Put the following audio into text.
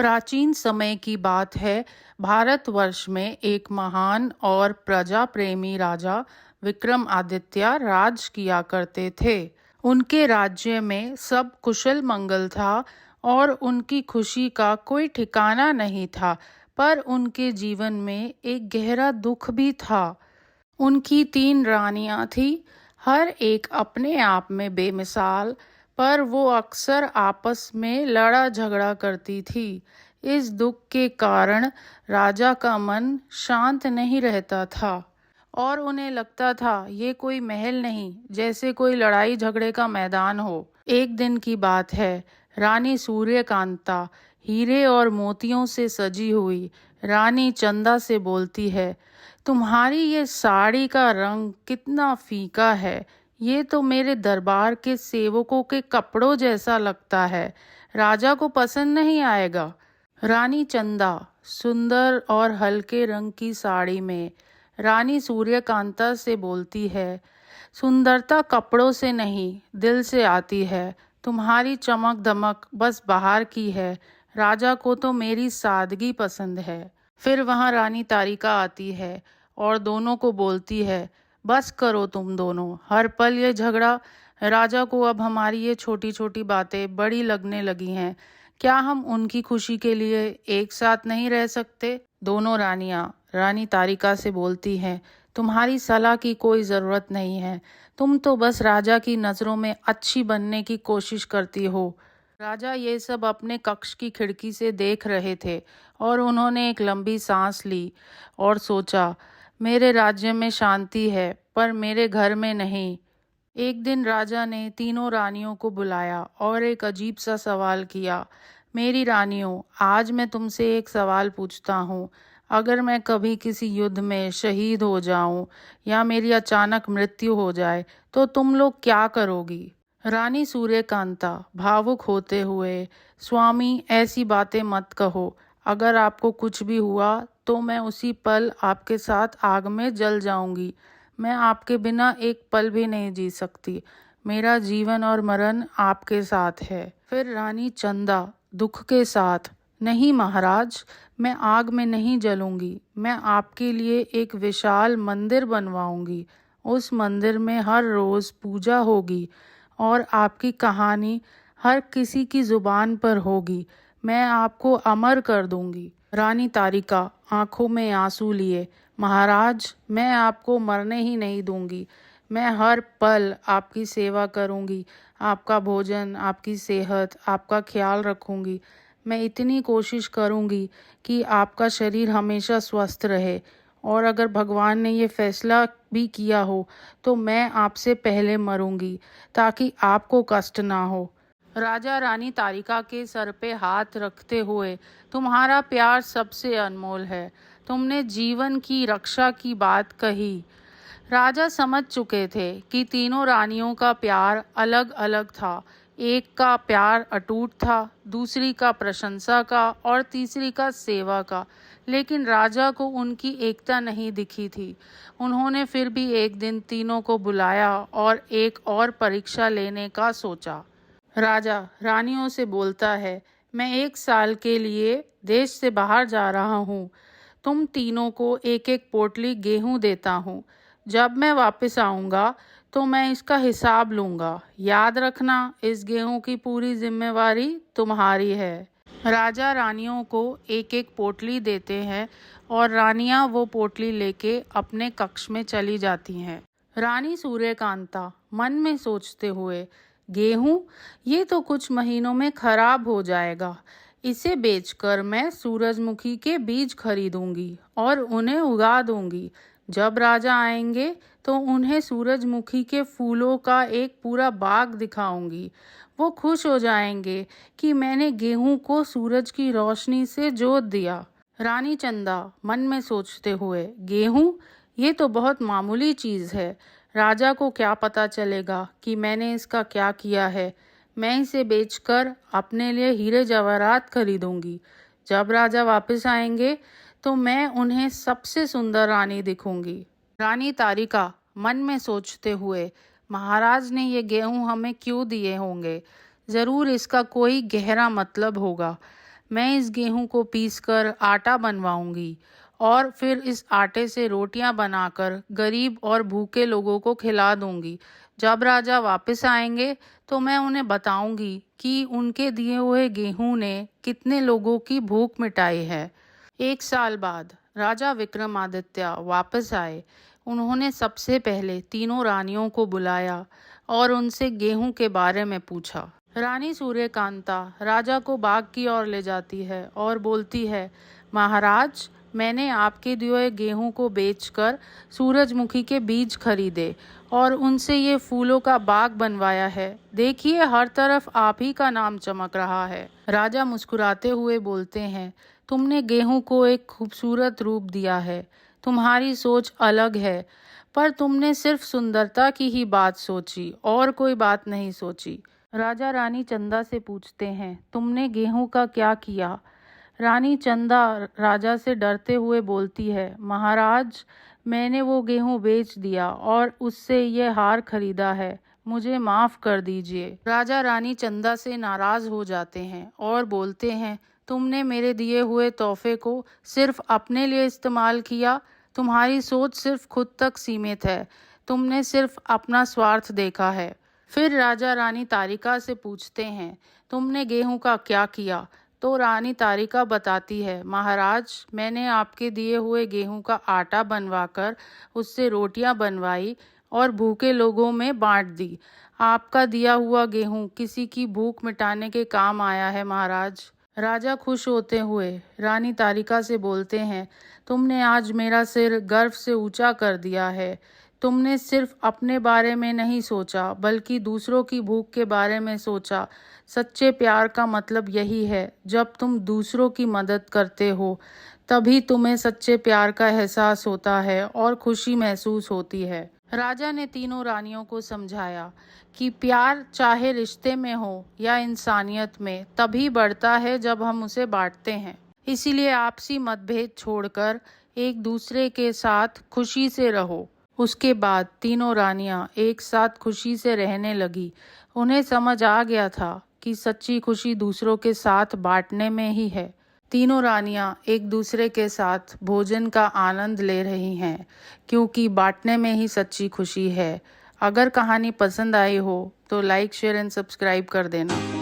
प्राचीन समय की बात है। भारतवर्ष में एक महान और प्रजा प्रेमी राजा विक्रमादित्य राज किया करते थे। उनके राज्य में सब कुशल मंगल था और उनकी खुशी का कोई ठिकाना नहीं था। पर उनके जीवन में एक गहरा दुख भी था। उनकी 3 रानियां थीं, हर एक अपने आप में बेमिसाल, पर वो अक्सर आपस में लड़ा झगड़ा करती थी। इस दुख के कारण राजा का मन शांत नहीं रहता था और उन्हें लगता था ये कोई महल नहीं, जैसे कोई लड़ाई झगड़े का मैदान हो। एक दिन की बात है, रानी सूर्यकांता हीरे और मोतियों से सजी हुई रानी चंदा से बोलती है, तुम्हारी ये साड़ी का रंग कितना फीका है। ये तो मेरे दरबार के सेवकों के कपड़ों जैसा लगता है। राजा को पसंद नहीं आएगा। रानी चंदा सुंदर और हल्के रंग की साड़ी में रानी सूर्यकांता से बोलती है, सुंदरता कपड़ों से नहीं, दिल से आती है। तुम्हारी चमक दमक बस बाहर की है। राजा को तो मेरी सादगी पसंद है। फिर वहाँ रानी तारिका आती है और दोनों को बोलती है, बस करो तुम दोनों, हर पल ये झगड़ा। राजा को अब हमारी ये छोटी छोटी बातें बड़ी लगने लगी हैं। क्या हम उनकी खुशी के लिए एक साथ नहीं रह सकते? दोनों रानियां रानी तारिका से बोलती हैं, तुम्हारी सलाह की कोई ज़रूरत नहीं है। तुम तो बस राजा की नज़रों में अच्छी बनने की कोशिश करती हो। राजा ये सब अपने कक्ष की खिड़की से देख रहे थे और उन्होंने एक लंबी सांस ली और सोचा, मेरे राज्य में शांति है पर मेरे घर में नहीं। एक दिन राजा ने तीनों रानियों को बुलाया और एक अजीब सा सवाल किया, मेरी रानियों, आज मैं तुमसे एक सवाल पूछता हूँ। अगर मैं कभी किसी युद्ध में शहीद हो जाऊं या मेरी अचानक मृत्यु हो जाए तो तुम लोग क्या करोगी? रानी सूर्यकांता भावुक होते हुए, स्वामी ऐसी बातें मत कहो। अगर आपको कुछ भी हुआ तो मैं उसी पल आपके साथ आग में जल जाऊंगी। मैं आपके बिना एक पल भी नहीं जी सकती। मेरा जीवन और मरण आपके साथ है। फिर रानी चंदा दुख के साथ, नहीं महाराज, मैं आग में नहीं जलूंगी। मैं आपके लिए एक विशाल मंदिर बनवाऊंगी। उस मंदिर में हर रोज पूजा होगी और आपकी कहानी हर किसी की जुबान पर होगी। मैं आपको अमर कर दूंगी। रानी तारिका आंखों में आंसू लिए, महाराज, मैं आपको मरने ही नहीं दूंगी। मैं हर पल आपकी सेवा करूंगी, आपका भोजन, आपकी सेहत, आपका ख्याल रखूंगी। मैं इतनी कोशिश करूंगी कि आपका शरीर हमेशा स्वस्थ रहे और अगर भगवान ने ये फैसला भी किया हो तो मैं आपसे पहले मरूंगी ताकि आपको कष्ट ना हो। राजा रानी तारिका के सर पे हाथ रखते हुए, तुम्हारा प्यार सबसे अनमोल है। तुमने जीवन की रक्षा की बात कही। राजा समझ चुके थे कि तीनों रानियों का प्यार अलग अलग था। एक का प्यार अटूट था, दूसरी का प्रशंसा का और तीसरी का सेवा का। लेकिन राजा को उनकी एकता नहीं दिखी थी। उन्होंने फिर भी एक दिन तीनों को बुलाया और एक और परीक्षा लेने का सोचा। राजा रानियों से बोलता है, मैं 1 साल के लिए देश से बाहर जा रहा हूँ। तुम तीनों को एक एक पोटली गेहूं देता हूँ। जब मैं वापस आऊँगा तो मैं इसका हिसाब लूँगा। याद रखना, इस गेहूं की पूरी जिम्मेवारी तुम्हारी है। राजा रानियों को एक एक पोटली देते हैं और रानियां वो पोटली लेके अपने कक्ष में चली जाती हैं। रानी सूर्यकांता मन में सोचते हुए, गेहूं, ये तो कुछ महीनों में खराब हो जाएगा। इसे बेचकर मैं सूरजमुखी के बीज खरीदूंगी और उन्हें उगा दूंगी। जब राजा आएंगे तो उन्हें सूरजमुखी के फूलों का एक पूरा बाग दिखाऊंगी। वो खुश हो जाएंगे कि मैंने गेहूं को सूरज की रोशनी से जोत दिया। रानी चंदा मन में सोचते हुए, गेहूं, ये तो बहुत मामूली चीज़ है। राजा को क्या पता चलेगा कि मैंने इसका क्या किया है। मैं इसे बेचकर अपने लिए हीरे जवाहरात खरीदूंगी। जब राजा वापस आएंगे तो मैं उन्हें सबसे सुंदर रानी दिखूंगी। रानी तारिका मन में सोचते हुए, महाराज ने ये गेहूं हमें क्यों दिए होंगे? ज़रूर इसका कोई गहरा मतलब होगा। मैं इस गेहूं को पीसकर आटा बनवाऊंगी और फिर इस आटे से रोटियां बनाकर गरीब और भूखे लोगों को खिला दूंगी। जब राजा वापस आएंगे तो मैं उन्हें बताऊंगी कि उनके दिए हुए गेहूं ने कितने लोगों की भूख मिटाई है। 1 साल बाद राजा विक्रमादित्य वापस आए। उन्होंने सबसे पहले तीनों रानियों को बुलाया और उनसे गेहूं के बारे में पूछा। रानी सूर्यकांता राजा को बाग की ओर ले जाती है और बोलती है, महाराज, मैंने आपके दिए हुए गेहूं को बेचकर सूरजमुखी के बीज खरीदे और उनसे ये फूलों का बाग बनवाया है। देखिए, हर तरफ आप ही का नाम चमक रहा है। राजा मुस्कुराते हुए बोलते हैं, तुमने गेहूं को एक खूबसूरत रूप दिया है। तुम्हारी सोच अलग है, पर तुमने सिर्फ सुंदरता की ही बात सोची और कोई बात नहीं सोची। राजा रानी चंदा से पूछते हैं, तुमने गेहूं का क्या किया? रानी चंदा राजा से डरते हुए बोलती है, महाराज, मैंने वो गेहूं बेच दिया और उससे ये हार खरीदा है। मुझे माफ कर दीजिए। राजा रानी चंदा से नाराज हो जाते हैं और बोलते हैं, तुमने मेरे दिए हुए तोहफे को सिर्फ अपने लिए इस्तेमाल किया। तुम्हारी सोच सिर्फ खुद तक सीमित है। तुमने सिर्फ अपना स्वार्थ देखा है। फिर राजा रानी तारिका से पूछते हैं, तुमने गेहूं का क्या किया? तो रानी तारिका बताती है, महाराज, मैंने आपके दिए हुए गेहूं का आटा बनवाकर उससे रोटियां बनवाई और भूखे लोगों में बांट दी। आपका दिया हुआ गेहूं किसी की भूख मिटाने के काम आया है, महाराज। राजा खुश होते हुए रानी तारिका से बोलते हैं, तुमने आज मेरा सिर गर्व से ऊंचा कर दिया है। तुमने सिर्फ अपने बारे में नहीं सोचा, बल्कि दूसरों की भूख के बारे में सोचा। सच्चे प्यार का मतलब यही है। जब तुम दूसरों की मदद करते हो, तभी तुम्हें सच्चे प्यार का एहसास होता है और खुशी महसूस होती है। राजा ने तीनों रानियों को समझाया कि प्यार चाहे रिश्ते में हो या इंसानियत में, तभी बढ़ता है जब हम उसे बांटते हैं। इसीलिए आपसी मतभेद छोड़कर एक दूसरे के साथ खुशी से रहो। उसके बाद तीनों रानियां एक साथ खुशी से रहने लगी। उन्हें समझ आ गया था कि सच्ची खुशी दूसरों के साथ बांटने में ही है। तीनों रानियां एक दूसरे के साथ भोजन का आनंद ले रही हैं, क्योंकि बांटने में ही सच्ची खुशी है। अगर कहानी पसंद आई हो तो लाइक, शेयर एंड सब्सक्राइब कर देना।